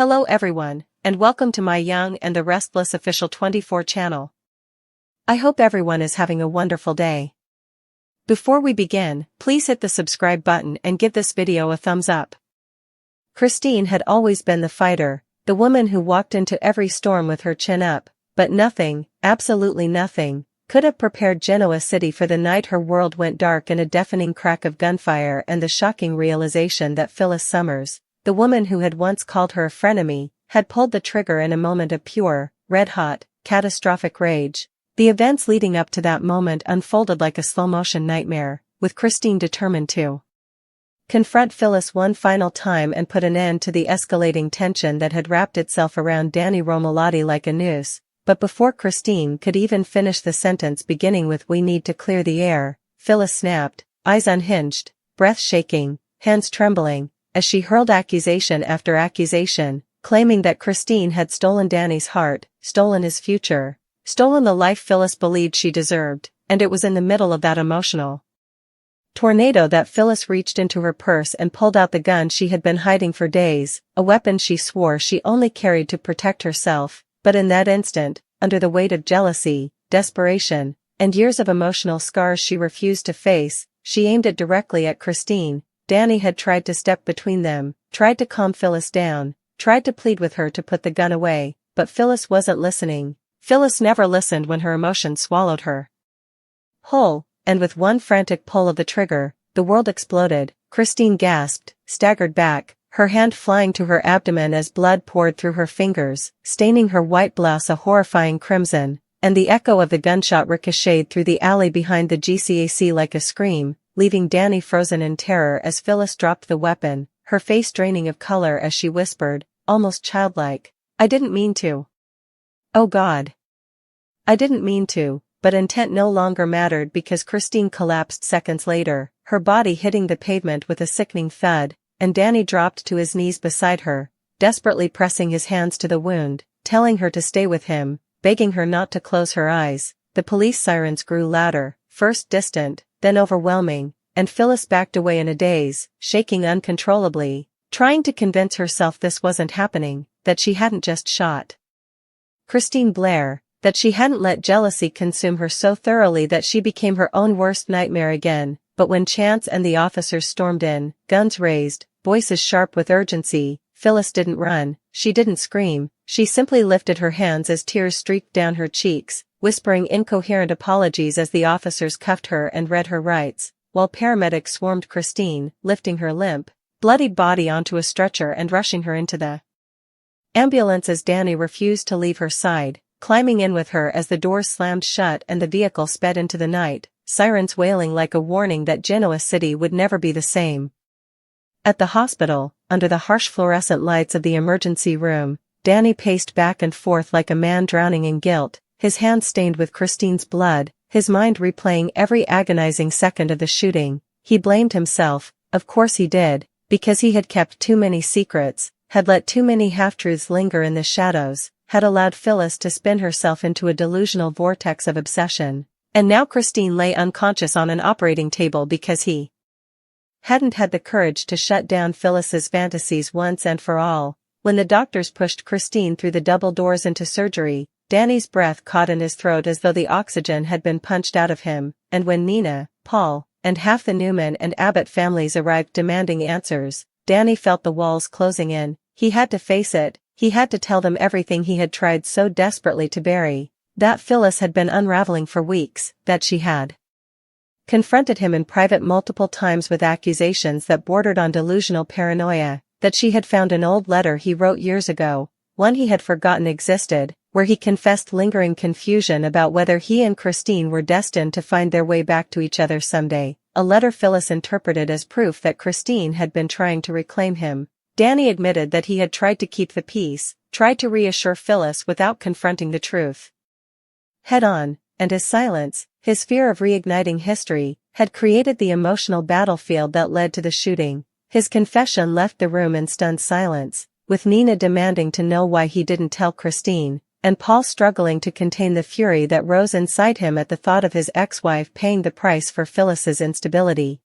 Hello everyone, and welcome to my Young and the Restless Official 24 channel. I hope everyone is having a wonderful day. Before we begin, please hit the subscribe button and give this video a thumbs up. Christine had always been the fighter, the woman who walked into every storm with her chin up, but nothing, absolutely nothing, could have prepared Genoa City for the night her world went dark in a deafening crack of gunfire and the shocking realization that Phyllis Summers, the woman who had once called her a frenemy, had pulled the trigger in a moment of pure, red-hot, catastrophic rage. The events leading up to that moment unfolded like a slow-motion nightmare, with Christine determined to confront Phyllis one final time and put an end to the escalating tension that had wrapped itself around Danny Romolotti like a noose. But before Christine could even finish the sentence beginning with "We need to clear the air," Phyllis snapped, eyes unhinged, breath shaking, hands trembling, as she hurled accusation after accusation, claiming that Christine had stolen Danny's heart, stolen his future, stolen the life Phyllis believed she deserved, and it was in the middle of that emotional tornado that Phyllis reached into her purse and pulled out the gun she had been hiding for days, a weapon she swore she only carried to protect herself. But in that instant, under the weight of jealousy, desperation, and years of emotional scars she refused to face, she aimed it directly at Christine. Danny had tried to step between them, tried to calm Phyllis down, tried to plead with her to put the gun away, but Phyllis wasn't listening. Phyllis never listened when her emotions swallowed her whole, and with one frantic pull of the trigger, the world exploded. Christine gasped, staggered back, her hand flying to her abdomen as blood poured through her fingers, staining her white blouse a horrifying crimson, and the echo of the gunshot ricocheted through the alley behind the GCAC like a scream, leaving Danny frozen in terror as Phyllis dropped the weapon, her face draining of color as she whispered, almost childlike, "I didn't mean to. Oh God. I didn't mean to," but intent no longer mattered because Christine collapsed seconds later, her body hitting the pavement with a sickening thud, and Danny dropped to his knees beside her, desperately pressing his hands to the wound, telling her to stay with him, begging her not to close her eyes. The police sirens grew louder, first distant, then overwhelming, and Phyllis backed away in a daze, shaking uncontrollably, trying to convince herself this wasn't happening, that she hadn't just shot Christine Blair, that she hadn't let jealousy consume her so thoroughly that she became her own worst nightmare again. But when Chance and the officers stormed in, guns raised, voices sharp with urgency, Phyllis didn't run, she didn't scream, she simply lifted her hands as tears streaked down her cheeks, whispering incoherent apologies as the officers cuffed her and read her rights, while paramedics swarmed Christine, lifting her limp, bloodied body onto a stretcher and rushing her into the ambulance as Danny refused to leave her side, climbing in with her as the doors slammed shut and the vehicle sped into the night, sirens wailing like a warning that Genoa City would never be the same. At the hospital, under the harsh fluorescent lights of the emergency room, Danny paced back and forth like a man drowning in guilt, his hands stained with Christine's blood, his mind replaying every agonizing second of the shooting. He blamed himself, of course he did, because he had kept too many secrets, had let too many half-truths linger in the shadows, had allowed Phyllis to spin herself into a delusional vortex of obsession. And now Christine lay unconscious on an operating table because he hadn't had the courage to shut down Phyllis's fantasies once and for all. When the doctors pushed Christine through the double doors into surgery, Danny's breath caught in his throat as though the oxygen had been punched out of him, and when Nina, Paul, and half the Newman and Abbott families arrived demanding answers, Danny felt the walls closing in. He had to face it, he had to tell them everything he had tried so desperately to bury. That Phyllis had been unraveling for weeks, that she had confronted him in private multiple times with accusations that bordered on delusional paranoia, that she had found an old letter he wrote years ago, one he had forgotten existed, where he confessed lingering confusion about whether he and Christine were destined to find their way back to each other someday, a letter Phyllis interpreted as proof that Christine had been trying to reclaim him. Danny admitted that he had tried to keep the peace, tried to reassure Phyllis without confronting the truth head-on, and his silence, his fear of reigniting history, had created the emotional battlefield that led to the shooting. His confession left the room in stunned silence, with Nina demanding to know why he didn't tell Christine, and Paul struggling to contain the fury that rose inside him at the thought of his ex-wife paying the price for Phyllis's instability.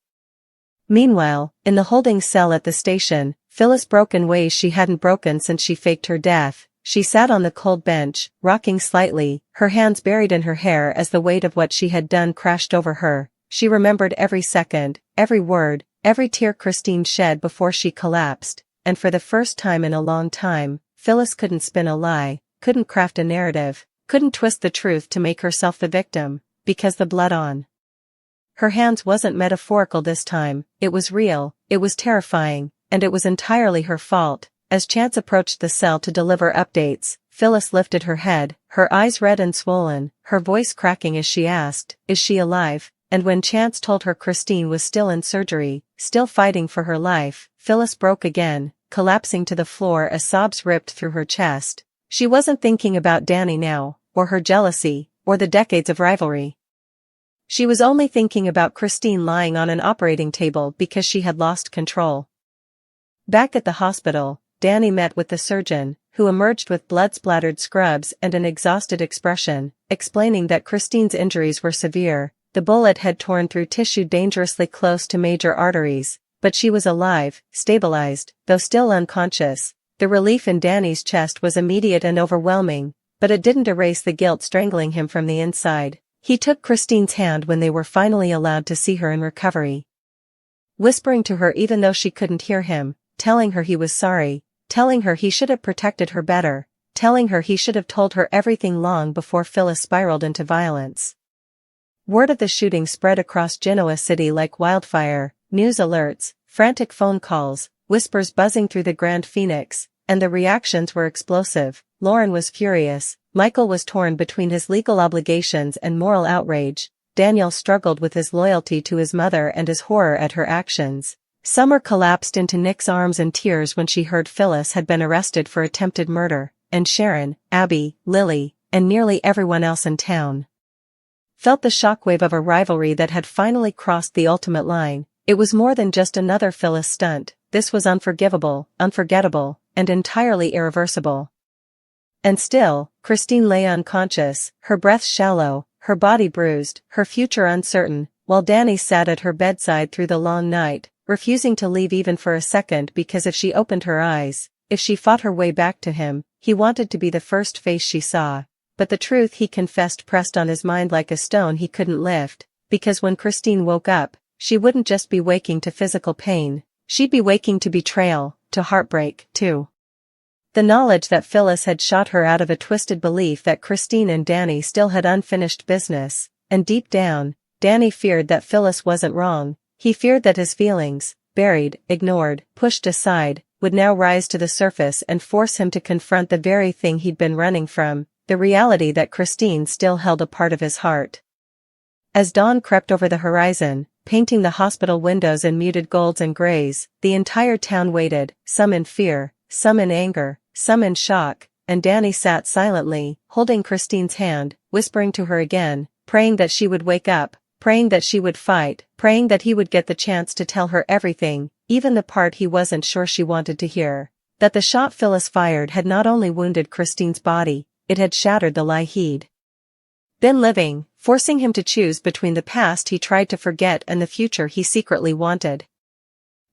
Meanwhile, in the holding cell at the station, Phyllis broke in ways she hadn't broken since she faked her death. She sat on the cold bench, rocking slightly, her hands buried in her hair as the weight of what she had done crashed over her. She remembered every second, every word, every tear Christine shed before she collapsed, and for the first time in a long time, Phyllis couldn't spin a lie, couldn't craft a narrative, couldn't twist the truth to make herself the victim, because the blood on her hands wasn't metaphorical this time, it was real, it was terrifying, and it was entirely her fault. As Chance approached the cell to deliver updates, Phyllis lifted her head, her eyes red and swollen, her voice cracking as she asked, "Is she alive?" And when Chance told her Christine was still in surgery, still fighting for her life, Phyllis broke again, collapsing to the floor as sobs ripped through her chest. She wasn't thinking about Danny now, or her jealousy, or the decades of rivalry. She was only thinking about Christine lying on an operating table because she had lost control. Back at the hospital, Danny met with the surgeon, who emerged with blood-splattered scrubs and an exhausted expression, explaining that Christine's injuries were severe. The bullet had torn through tissue dangerously close to major arteries, but she was alive, stabilized, though still unconscious. The relief in Danny's chest was immediate and overwhelming, but it didn't erase the guilt strangling him from the inside. He took Christine's hand when they were finally allowed to see her in recovery, whispering to her even though she couldn't hear him, telling her he was sorry, telling her he should have protected her better, telling her he should have told her everything long before Phyllis spiraled into violence. Word of the shooting spread across Genoa City like wildfire, news alerts, frantic phone calls, whispers buzzing through the Grand Phoenix, and the reactions were explosive. Lauren was furious, Michael was torn between his legal obligations and moral outrage, Daniel struggled with his loyalty to his mother and his horror at her actions. Summer collapsed into Nick's arms in tears when she heard Phyllis had been arrested for attempted murder, and Sharon, Abby, Lily, and nearly everyone else in town felt the shockwave of a rivalry that had finally crossed the ultimate line. It was more than just another Phyllis stunt, this was unforgivable, unforgettable, and entirely irreversible. And still, Christine lay unconscious, her breath shallow, her body bruised, her future uncertain, while Danny sat at her bedside through the long night, refusing to leave even for a second because if she opened her eyes, if she fought her way back to him, he wanted to be the first face she saw. But the truth he confessed pressed on his mind like a stone he couldn't lift, because when Christine woke up, she wouldn't just be waking to physical pain, she'd be waking to betrayal, to heartbreak, too. The knowledge that Phyllis had shot her out of a twisted belief that Christine and Danny still had unfinished business, and deep down, Danny feared that Phyllis wasn't wrong. He feared that his feelings, buried, ignored, pushed aside, would now rise to the surface and force him to confront the very thing he'd been running from, the reality that Christine still held a part of his heart. As dawn crept over the horizon, painting the hospital windows in muted golds and grays, the entire town waited, some in fear, some in anger, some in shock, and Danny sat silently, holding Christine's hand, whispering to her again, praying that she would wake up, praying that she would fight, praying that he would get the chance to tell her everything, even the part he wasn't sure she wanted to hear. That the shot Phyllis fired had not only wounded Christine's body, it had shattered the lie he'd been living, forcing him to choose between the past he tried to forget and the future he secretly wanted.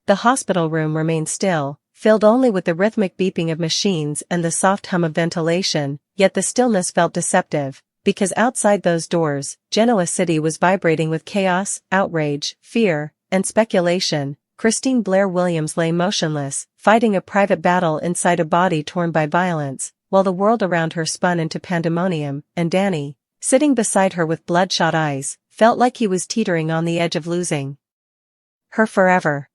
The hospital room remained still, filled only with the rhythmic beeping of machines and the soft hum of ventilation, yet the stillness felt deceptive, because outside those doors, Genoa City was vibrating with chaos, outrage, fear, and speculation. Christine Blair Williams lay motionless, fighting a private battle inside a body torn by violence, while the world around her spun into pandemonium, and Danny, sitting beside her with bloodshot eyes, felt like he was teetering on the edge of losing her forever.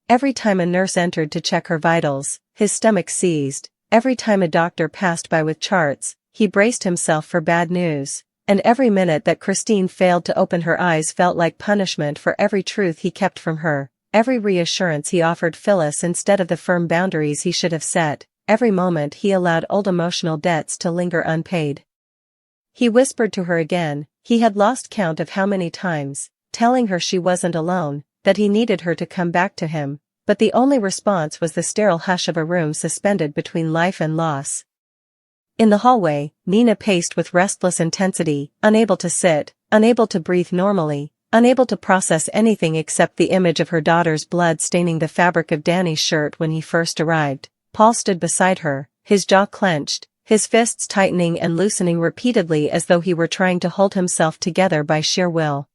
Every time a nurse entered to check her vitals, his stomach seized. Every time a doctor passed by with charts, he braced himself for bad news. And every minute that Christine failed to open her eyes felt like punishment for every truth he kept from her, every reassurance he offered Phyllis instead of the firm boundaries he should have set, every moment he allowed old emotional debts to linger unpaid. He whispered to her again, he had lost count of how many times, telling her she wasn't alone, that he needed her to come back to him, but the only response was the sterile hush of a room suspended between life and loss. In the hallway, Nina paced with restless intensity, unable to sit, unable to breathe normally, Unable to process anything except the image of her daughter's blood staining the fabric of Danny's shirt when he first arrived, Paul stood beside her, his jaw clenched, his fists tightening and loosening repeatedly as though he were trying to hold himself together by sheer will.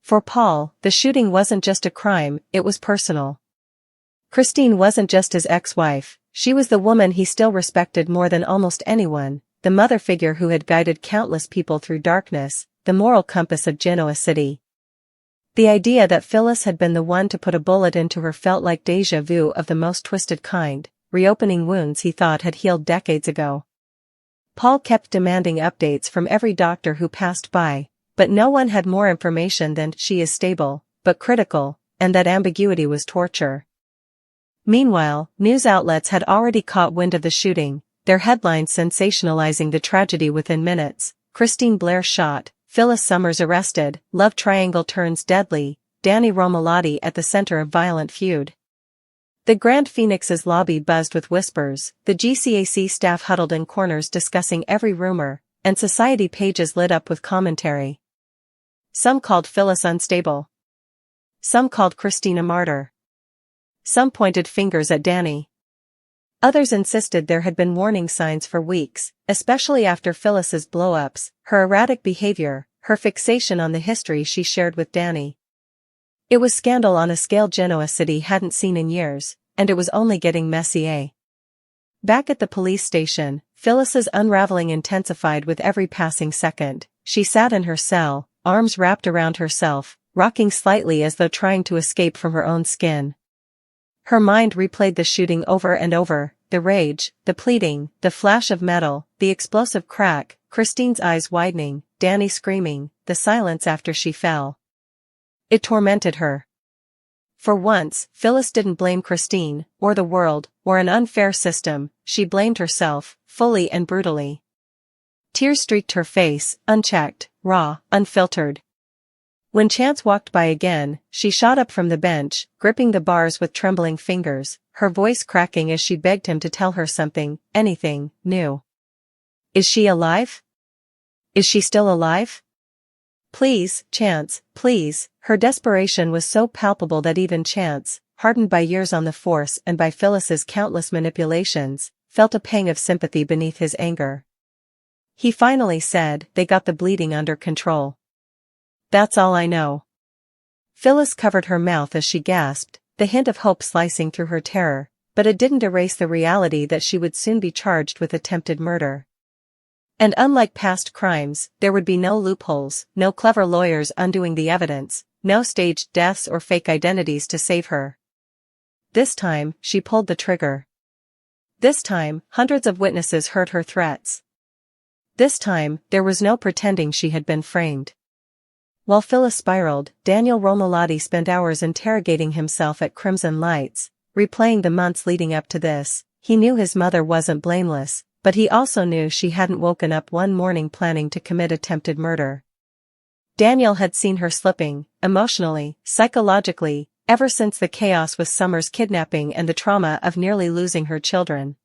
For Paul, the shooting wasn't just a crime, it was personal. Christine wasn't just his ex-wife, she was the woman he still respected more than almost anyone, the mother figure who had guided countless people through darkness, the moral compass of Genoa City. The idea that Phyllis had been the one to put a bullet into her felt like déjà vu of the most twisted kind, reopening wounds he thought had healed decades ago. Paul kept demanding updates from every doctor who passed by, but no one had more information than "she is stable, but critical," and that ambiguity was torture. Meanwhile, news outlets had already caught wind of the shooting, their headlines sensationalizing the tragedy within minutes. Christine Blair shot, Phyllis Summers arrested, love triangle turns deadly, Danny Romalotti at the center of violent feud. The Grand Phoenix's lobby buzzed with whispers, the GCAC staff huddled in corners discussing every rumor, and society pages lit up with commentary. Some called Phyllis unstable. Some called Christine a martyr. Some pointed fingers at Danny. Others insisted there had been warning signs for weeks, especially after Phyllis's blow-ups, her erratic behavior, her fixation on the history she shared with Danny. It was scandal on a scale Genoa City hadn't seen in years, and it was only getting messier. Back at the police station, Phyllis's unraveling intensified with every passing second. She sat in her cell, arms wrapped around herself, rocking slightly as though trying to escape from her own skin. Her mind replayed the shooting over and over, the rage, the pleading, the flash of metal, the explosive crack, Christine's eyes widening, Danny screaming, the silence after she fell. It tormented her. For once, Phyllis didn't blame Christine, or the world, or an unfair system, she blamed herself, fully and brutally. Tears streaked her face, unchecked, raw, unfiltered. When Chance walked by again, she shot up from the bench, gripping the bars with trembling fingers, her voice cracking as she begged him to tell her something, anything, new. Is she alive? Is she still alive? Please, Chance, please. Her desperation was so palpable that even Chance, hardened by years on the force and by Phyllis's countless manipulations, felt a pang of sympathy beneath his anger. He finally said, "They got the bleeding under control. That's all I know." Phyllis covered her mouth as she gasped, the hint of hope slicing through her terror, but it didn't erase the reality that she would soon be charged with attempted murder. And unlike past crimes, there would be no loopholes, no clever lawyers undoing the evidence, no staged deaths or fake identities to save her. This time, she pulled the trigger. This time, hundreds of witnesses heard her threats. This time, there was no pretending she had been framed. While Phyllis spiraled, Daniel Romalotti spent hours interrogating himself at Crimson Lights, replaying the months leading up to this. He knew his mother wasn't blameless, but he also knew she hadn't woken up one morning planning to commit attempted murder. Daniel had seen her slipping, emotionally, psychologically, ever since the chaos with Summer's kidnapping and the trauma of nearly losing her children.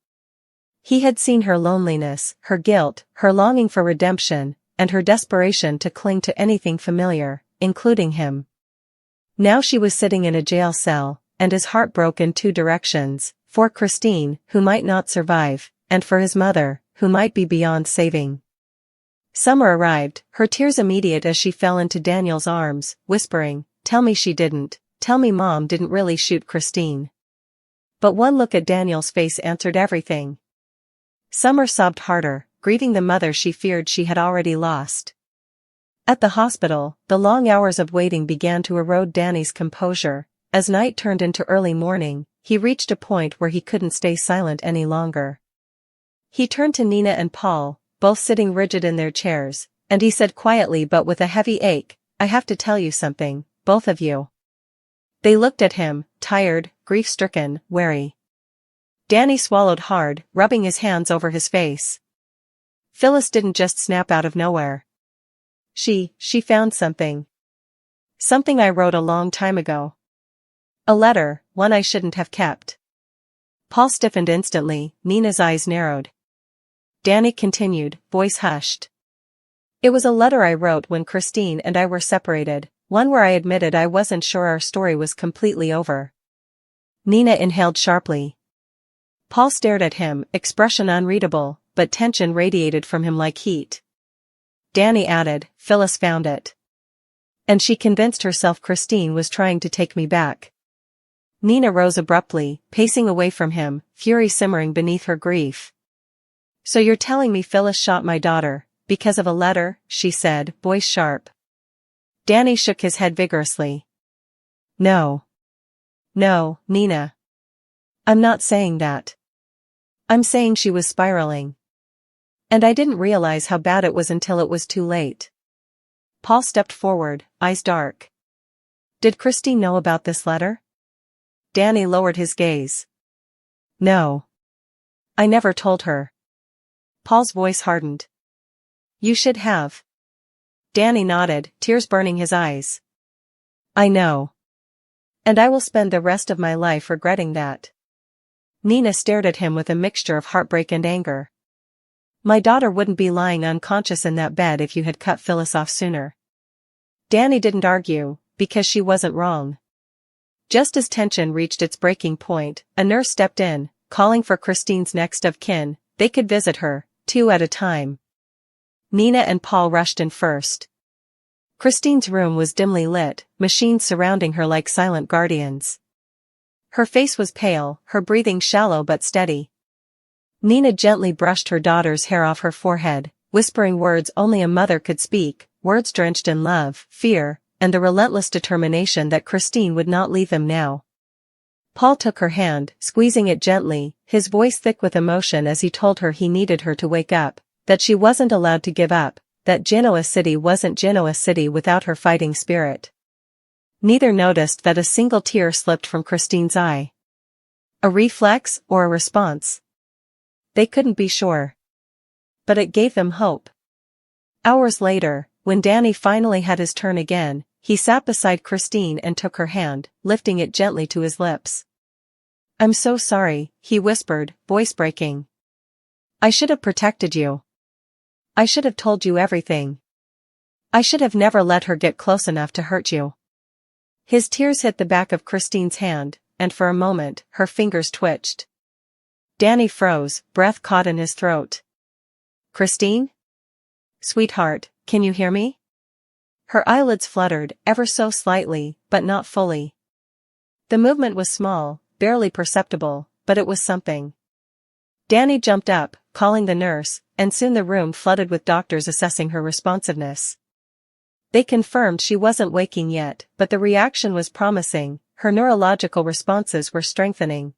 He had seen her loneliness, her guilt, her longing for redemption, and her desperation to cling to anything familiar, including him. Now she was sitting in a jail cell, and his heart broke in two directions, for Christine, who might not survive, and for his mother, who might be beyond saving. Summer arrived, her tears immediate as she fell into Daniel's arms, whispering, "Tell me she didn't, tell me Mom didn't really shoot Christine." But one look at Daniel's face answered everything. Summer sobbed harder, grieving the mother she feared she had already lost. At the hospital, the long hours of waiting began to erode Danny's composure. As night turned into early morning, he reached a point where he couldn't stay silent any longer. He turned to Nina and Paul, both sitting rigid in their chairs, and he said quietly but with a heavy ache, "I have to tell you something, both of you." They looked at him, tired, grief-stricken, wary. Danny swallowed hard, rubbing his hands over his face. Phyllis didn't just snap out of nowhere. She found something. Something I wrote a long time ago. A letter, one I shouldn't have kept. Paul stiffened instantly, Nina's eyes narrowed. Danny continued, voice hushed. "It was a letter I wrote when Christine and I were separated, One where I admitted I wasn't sure our story was completely over. Nina inhaled sharply. Paul stared at him, expression unreadable, but tension radiated from him like heat. Danny added, Phyllis found it. And she convinced herself Christine was trying to take me back. Nina rose abruptly, pacing away from him, fury simmering beneath her grief. So you're telling me Phyllis shot my daughter, because of a letter, she said, voice sharp. Danny shook his head vigorously. No. No, Nina. I'm not saying that. I'm saying she was spiraling. And I didn't realize how bad it was until it was too late. Paul stepped forward, eyes dark. Did Christine know about this letter? Danny lowered his gaze. No. I never told her. Paul's voice hardened. You should have. Danny nodded, tears burning his eyes. I know. And I will spend the rest of my life regretting that. Nina stared at him with a mixture of heartbreak and anger. My daughter wouldn't be lying unconscious in that bed if you had cut Phyllis off sooner. Danny didn't argue, because she wasn't wrong. Just as tension reached its breaking point, a nurse stepped in, calling for Christine's next of kin. They could visit her, 2 at a time. Nina and Paul rushed in first. Christine's room was dimly lit, machines surrounding her like silent guardians. Her face was pale, her breathing shallow but steady. Nina gently brushed her daughter's hair off her forehead, whispering words only a mother could speak, words drenched in love, fear, and the relentless determination that Christine would not leave them now. Paul took her hand, squeezing it gently, his voice thick with emotion as he told her he needed her to wake up, that she wasn't allowed to give up, that Genoa City wasn't Genoa City without her fighting spirit. Neither noticed that a single tear slipped from Christine's eye. A reflex or a response? They couldn't be sure. But it gave them hope. Hours later, when Danny finally had his turn again, he sat beside Christine and took her hand, lifting it gently to his lips. I'm so sorry, he whispered, voice breaking. I should have protected you. I should have told you everything. I should have never let her get close enough to hurt you. His tears hit the back of Christine's hand, and for a moment, her fingers twitched. Danny froze, breath caught in his throat. Christine? Sweetheart, can you hear me? Her eyelids fluttered, ever so slightly, but not fully. The movement was small, barely perceptible, but it was something. Danny jumped up, calling the nurse, and soon the room flooded with doctors assessing her responsiveness. They confirmed she wasn't waking yet, but the reaction was promising, her neurological responses were strengthening.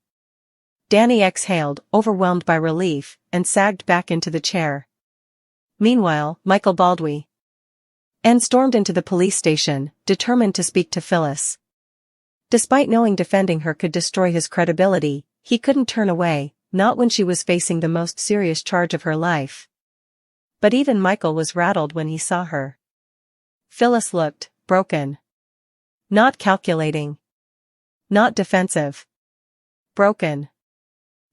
Danny exhaled, overwhelmed by relief, and sagged back into the chair. Meanwhile, Michael Baldwin stormed into the police station, determined to speak to Phyllis. Despite knowing defending her could destroy his credibility, he couldn't turn away, not when she was facing the most serious charge of her life. But even Michael was rattled when he saw her. Phyllis looked broken. Not calculating. Not defensive. Broken.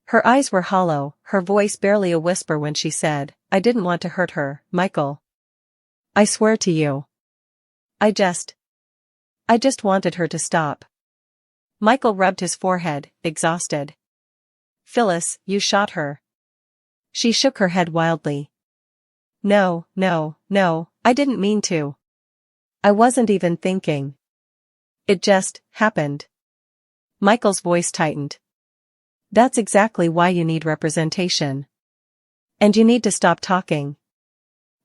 Her eyes were hollow, her voice barely a whisper when she said, I didn't want to hurt her, Michael. I swear to you. I just wanted her to stop. Michael rubbed his forehead, exhausted. Phyllis, you shot her. She shook her head wildly. No, I didn't mean to. I wasn't even thinking. It just happened. Michael's voice tightened. That's exactly why you need representation. And you need to stop talking.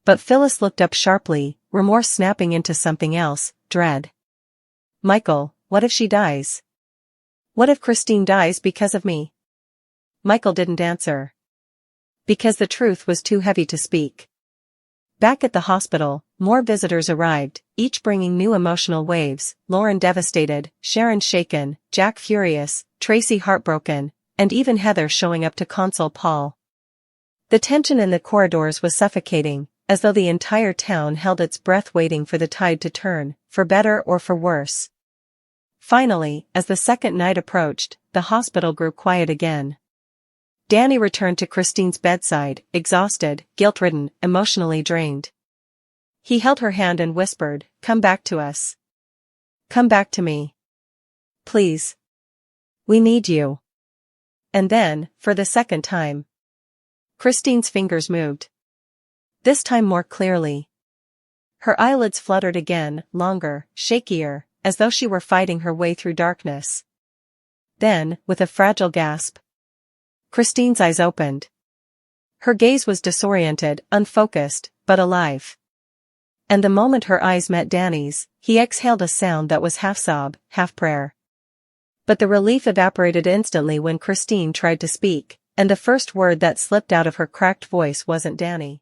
But Phyllis looked up sharply, remorse snapping into something else, dread. Michael, what if she dies? What if Christine dies because of me? Michael didn't answer. Because the truth was too heavy to speak. Back at the hospital, more visitors arrived, each bringing new emotional waves, Lauren devastated, Sharon shaken, Jack furious, Tracy heartbroken, and even Heather showing up to console Paul. The tension in the corridors was suffocating, as though the entire town held its breath waiting for the tide to turn, for better or for worse. Finally, as the second night approached, the hospital grew quiet again. Danny returned to Christine's bedside, exhausted, guilt-ridden, emotionally drained. He held her hand and whispered, "Come back to us. Come back to me. Please. We need you. And then, for the second time, Christine's fingers moved. This time more clearly. Her eyelids fluttered again, longer, shakier, as though she were fighting her way through darkness. Then, with a fragile gasp, Christine's eyes opened. Her gaze was disoriented, unfocused, but alive. And the moment her eyes met Danny's, he exhaled a sound that was half sob, half prayer. But the relief evaporated instantly when Christine tried to speak, and the first word that slipped out of her cracked voice wasn't Danny.